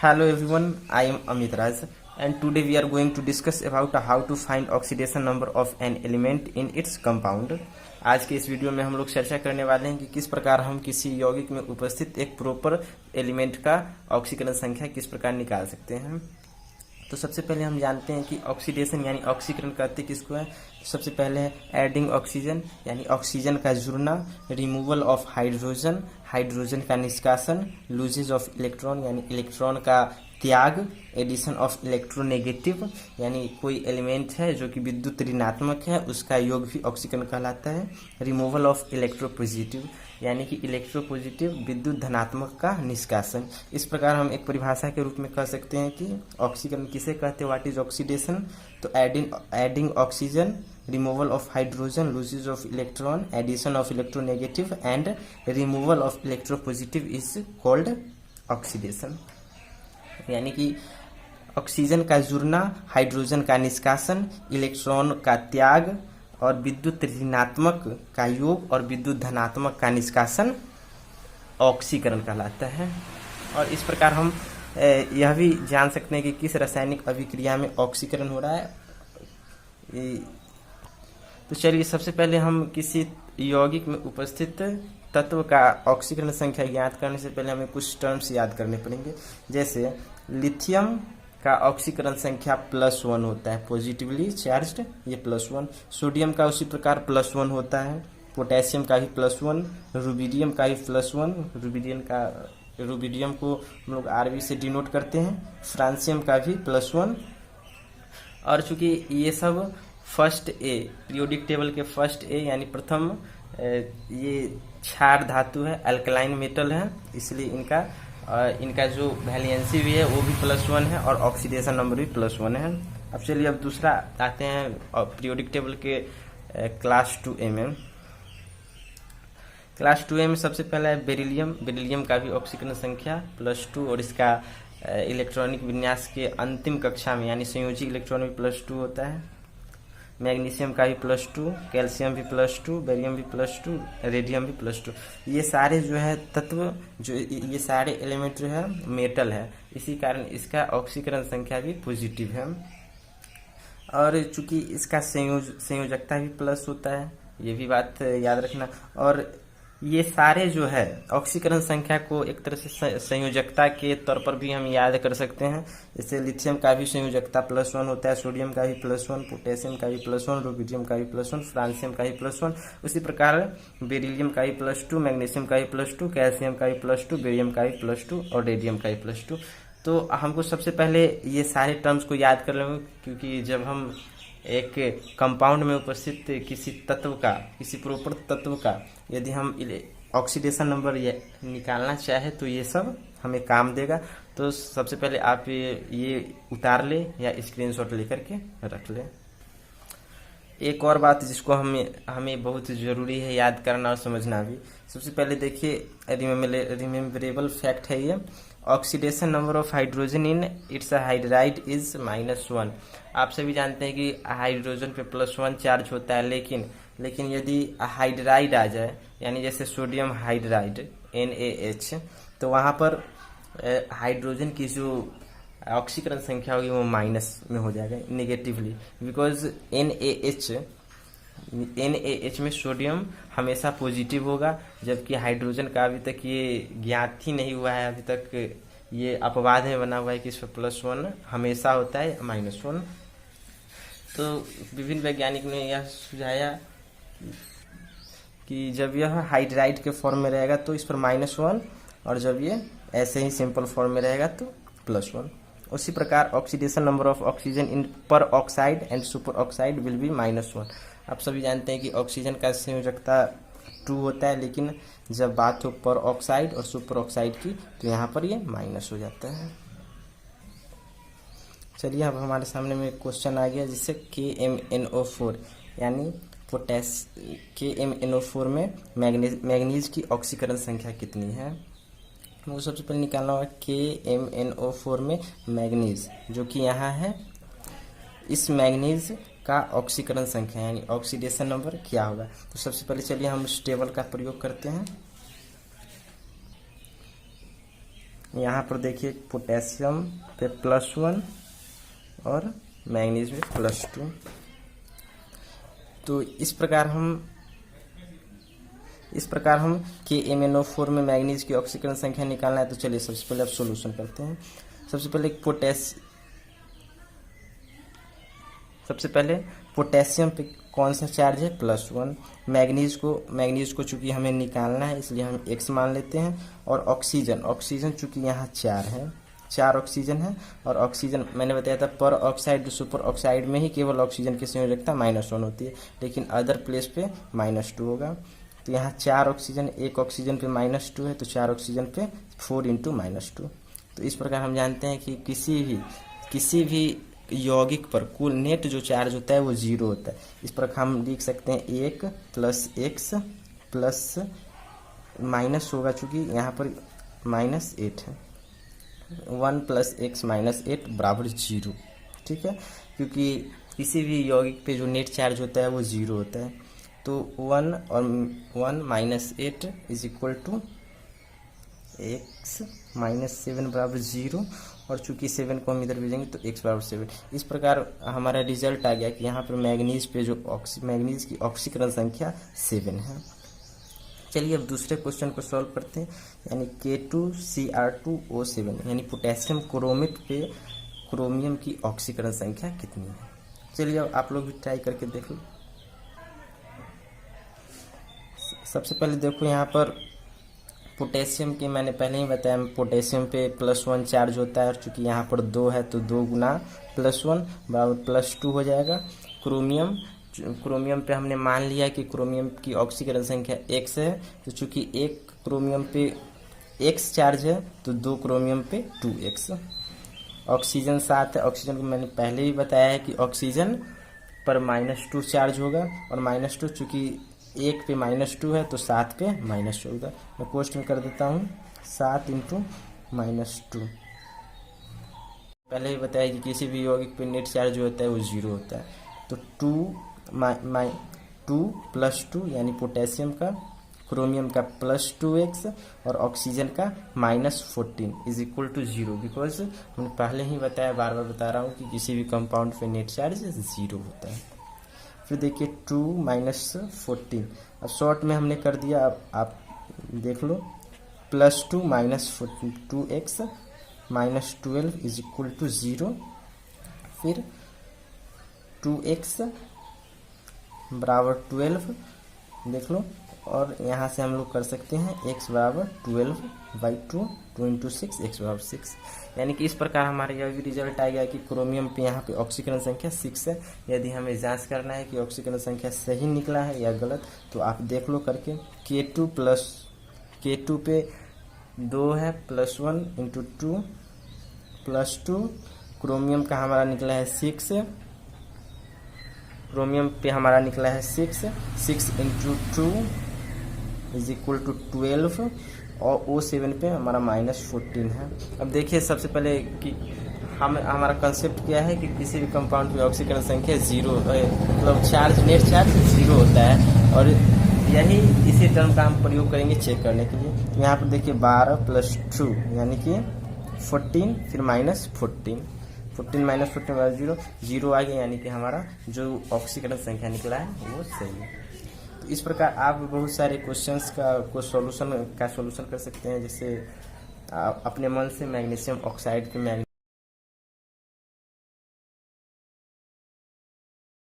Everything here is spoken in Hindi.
Hello everyone, I am Amit Raj and today we are going to discuss about how to find oxidation number of an element in its compound। आज के इस वीडियो में हम लोग चर्चा करने वाले हैं कि किस प्रकार हम किसी यौगिक में उपस्थित एक प्रॉपर एलिमेंट का ऑक्सीकरण संख्या किस प्रकार निकाल सकते हैं। तो सबसे पहले हम जानते हैं कि ऑक्सीडेशन यानी ऑक्सीकरण करते किसको है। तो सबसे पहले है एडिंग ऑक्सीजन यानी ऑक्सीजन का जुड़ना, रिमूवल ऑफ हाइड्रोजन हाइड्रोजन का निष्कासन, लूजेज ऑफ इलेक्ट्रॉन यानी इलेक्ट्रॉन का त्याग, एडिशन ऑफ इलेक्ट्रोनेगेटिव यानी कोई एलिमेंट है जो कि विद्युत ऋणात्मक है उसका योग भी ऑक्सीकरण कहलाता है, रिमूवल ऑफ इलेक्ट्रोपॉजिटिव यानी कि इलेक्ट्रोपॉजिटिव विद्युत धनात्मक का निष्कासन। इस प्रकार हम एक परिभाषा के रूप में कह सकते हैं कि ऑक्सीकरण किसे कहते हैं, व्हाट इज ऑक्सीडेशन। तो adding oxygen, removal of hydrogen, loses of electron, addition of electronegative and removal of electropositive is called oxidation. यानी कि ऑक्सीजन का जुड़ना, हाइड्रोजन का निष्कासन, इलेक्ट्रॉन का त्याग और विद्युत ऋणात्मक का योग और विद्युत धनात्मक का निष्कासन ऑक्सीकरण कहलाता है। और इस प्रकार हम यह भी जान सकते हैं कि किस रासायनिक अभिक्रिया में ऑक्सीकरण हो रहा है। तो चलिए सबसे पहले हम किसी यौगिक में उपस्थित तत्व का ऑक्सीकरण संख्या ज्ञात करने से पहले हमें कुछ टर्म्स याद करने पड़ेंगे। जैसे लिथियम का ऑक्सीकरण संख्या +1 होता है, पॉजिटिवली चार्ज्ड, ये +1। सोडियम का उसी प्रकार +1 होता है, पोटेशियम का भी +1, रुबिडियम का भी +1, रुबिडियम को हम लोग RB से डिनोट करते हैं, फ्रांसियम का भी +1। और चूंकि ये सब फर्स्ट ए पीरियोडिक टेबल के फर्स्ट ए यानी प्रथम ये क्षार धातु है, अल्कलाइन मेटल है, इसलिए इनका जो वैलेंसी भी है वो भी +1 है और ऑक्सीडेशन नंबर भी +1 है। अब चलिए अब दूसरा आते हैं पीरियोडिक टेबल के क्लास 2A में। क्लास 2A में सबसे पहला है बेरिलियम का भी ऑक्सीकरण संख्या +2 और इसका इलेक्ट्रॉनिक विन्यास के अंतिम कक्षा में यानी संयोजी इलेक्ट्रॉन भी +2 होता है। मैग्नीशियम का भी +2, कैल्शियम भी +2, बेरियम भी +2, रेडियम भी +2। ये सारे जो है तत्व जो ये सारे एलिमेंट जो है मेटल है, इसी कारण इसका ऑक्सीकरण संख्या भी पॉजिटिव है। और चूंकि इसका संयोजकता भी प्लस होता है, ये भी बात याद रखना। और ये सारे जो है ऑक्सीकरण संख्या को एक तरह से संयोजकता के तौर पर भी हम याद कर सकते हैं। जैसे लिथियम का भी संयोजकता +1 होता है, सोडियम का भी +1, पोटेशियम का भी +1, रुबिडियम का भी +1, फ्रांसियम का भी +1। उसी प्रकार बेरिलियम का भी +2, मैग्नीशियम का भी +2, कैल्शियम का भी +2, बेरियम का भी +2 और रेडियम का भी +2। तो हमको सबसे पहले ये सारे टर्म्स को याद कर लेंगे, क्योंकि जब हम एक कंपाउंड में उपस्थित किसी प्रॉपर तत्व का यदि हम ऑक्सीडेशन नंबर निकालना चाहे तो ये सब हमें काम देगा। तो सबसे पहले आप ये उतार ले या स्क्रीनशॉट लेकर के रख ले। एक और बात जिसको हमें बहुत ज़रूरी है याद करना और समझना भी। सबसे पहले देखिए रिमेम्बरेबल फैक्ट है ये, oxidation number of hydrogen in its hydride is -1। आप सभी जानते हैं कि हाइड्रोजन पे +1 चार्ज होता है, लेकिन यदि हाइड्राइड आ जाए यानी जैसे सोडियम हाइड्राइड NaH, तो वहाँ पर हाइड्रोजन की जो ऑक्सीकरण संख्या होगी वो माइनस में हो जाएगा, नेगेटिवली, बिकॉज NaH में सोडियम हमेशा पॉजिटिव होगा, जबकि हाइड्रोजन का अभी तक ये ज्ञात ही नहीं हुआ है, अभी तक ये अपवाद में बना हुआ है कि इस पर +1 हमेशा होता है -1। तो विभिन्न वैज्ञानिक ने यह सुझाया कि जब यह हाइड्राइड के फॉर्म में रहेगा तो इस पर -1 और जब ये ऐसे ही सिंपल फॉर्म में रहेगा तो +1। उसी प्रकार oxidation number of oxygen in peroxide and superoxide will be -1। आप सभी जानते हैं कि ऑक्सीजन का संयोजकता 2 होता है, लेकिन जब बात हो पर ऑक्साइड और सुपर ऑक्साइड की तो यहाँ पर ये माइनस हो जाता है। चलिए अब हमारे सामने में एक क्वेश्चन आ गया जिससे KMnO4 यानी KMnO4 में मैग्नीज की ऑक्सीकरण संख्या कितनी है। हमको सबसे पहले निकालना होगा KMnO4 में मैग्नीज जो कि यहाँ है, इस मैग्नीज का ऑक्सीकरण संख्या यानी ऑक्सीडेशन नंबर क्या होगा। तो सबसे पहले चलिए हम इस टेबल का प्रयोग करते हैं। यहाँ पर देखिए पोटेशियम पे +1 और मैग्नीज पे +2। तो इस प्रकार हम KMnO4 में मैग्नीज की ऑक्सीकरण संख्या निकालना है। तो चलिए सबसे पहले अब सॉल्यूशन करते हैं। सबसे पहले पोटेशियम पे कौन सा चार्ज है, +1। मैग्नीज को चूंकि हमें निकालना है इसलिए हम X मान लेते हैं। और ऑक्सीजन चूंकि यहाँ 4 ऑक्सीजन है, और ऑक्सीजन मैंने बताया था पर ऑक्साइड सुपर ऑक्साइड में ही केवल ऑक्सीजन की संयोजकता -1 होती है, लेकिन अदर प्लेस पे -2 होगा। तो यहाँ 4 ऑक्सीजन, एक ऑक्सीजन पे -2 है, तो 4 ऑक्सीजन पे 4 × -2। तो इस प्रकार हम जानते हैं कि किसी भी यौगिक पर कुल नेट जो चार्ज होता है वो 0 होता है। इस प्रकार हम लिख सकते हैं 1 + x प्लस माइनस होगा, चूंकि यहाँ पर -8 है, 1 + x - 8 = 0। ठीक है, क्योंकि किसी भी यौगिक पे जो नेट चार्ज होता है वो 0 होता है। तो 1 और 1 - 8 = x - 7 = 0। और चूंकि 7 को हम इधर भेजेंगे तो x = 7। इस प्रकार हमारा रिजल्ट आ गया कि यहाँ पर मैग्नीज पे जो मैग्नीज की ऑक्सीकरण संख्या 7 है। चलिए अब दूसरे क्वेश्चन को सॉल्व करते हैं, यानी K2Cr2O7 यानी पोटेशियम क्रोमेट पे क्रोमियम की ऑक्सीकरण संख्या कितनी है। चलिए अब आप लोग भी ट्राई करके देख लो। सबसे पहले देखो यहाँ पर पोटेशियम के मैंने पहले ही बताया, पोटेशियम पे +1 चार्ज होता है, और चूंकि यहाँ पर 2 है तो 2 × +1 = +2 हो जाएगा। क्रोमियम पे हमने मान लिया कि क्रोमियम की ऑक्सीकरण संख्या x है, तो चूंकि एक क्रोमियम पे x चार्ज है तो 2 क्रोमियम पे 2x। ऑक्सीजन 7 है, ऑक्सीजन को मैंने पहले ही बताया है कि ऑक्सीजन पर -2 चार्ज होगा, और -2 चूंकि 1 पे -2 है तो 7 पे -2 होगा। मैं क्वेश्चन कर देता हूँ 7 × -2। पहले ही बताया कि किसी भी यौगिक पे नेट चार्ज जो होता है वो 0 होता है। तो 2 + 2 यानी पोटेशियम का, क्रोमियम का +2x और ऑक्सीजन का -14 = 0। बिकॉज मैंने पहले ही बताया, बार बार बता रहा हूँ कि किसी भी कंपाउंड पे नेट चार्ज 0 होता है। फिर देखिए 2 - 14, अब शॉर्ट में हमने कर दिया। अब आप देख लो, +2 - 14 2x - 12 = 0। फिर 2x = 12 देख लो, और यहाँ से हम लोग कर सकते हैं x = 12/2 2 × 6 x = 6। यानी कि इस प्रकार हमारे यह भी रिजल्ट आ गया कि क्रोमियम पे यहाँ पे ऑक्सीकरण संख्या 6 है। यदि हमें जांच करना है कि ऑक्सीकरण संख्या सही निकला है या गलत, तो आप देख लो करके। K2 पे 2 है, +1 × 2 +2। क्रोमियम का हमारा निकला है 6, क्रोमियम पे हमारा निकला है 6 × 2 = 12, और O7 पे हमारा -14 है। अब देखिए सबसे पहले कि हमारा कंसेप्ट क्या है कि किसी भी कंपाउंड की ऑक्सीकरण संख्या 0 मतलब नेट चार्ज 0 होता है, और इसी टर्म का हम प्रयोग करेंगे चेक करने के लिए। यहाँ पर देखिए 12 + 2 यानी कि 14, फिर -14 14 - 14 = 0 आ गया, यानी कि हमारा जो ऑक्सीकरण संख्या निकला है वो सही है। तो इस प्रकार आप बहुत सारे क्वेश्चंस का सॉल्यूशन कर सकते हैं, जैसे अपने मन से मैग्नीशियम ऑक्साइड के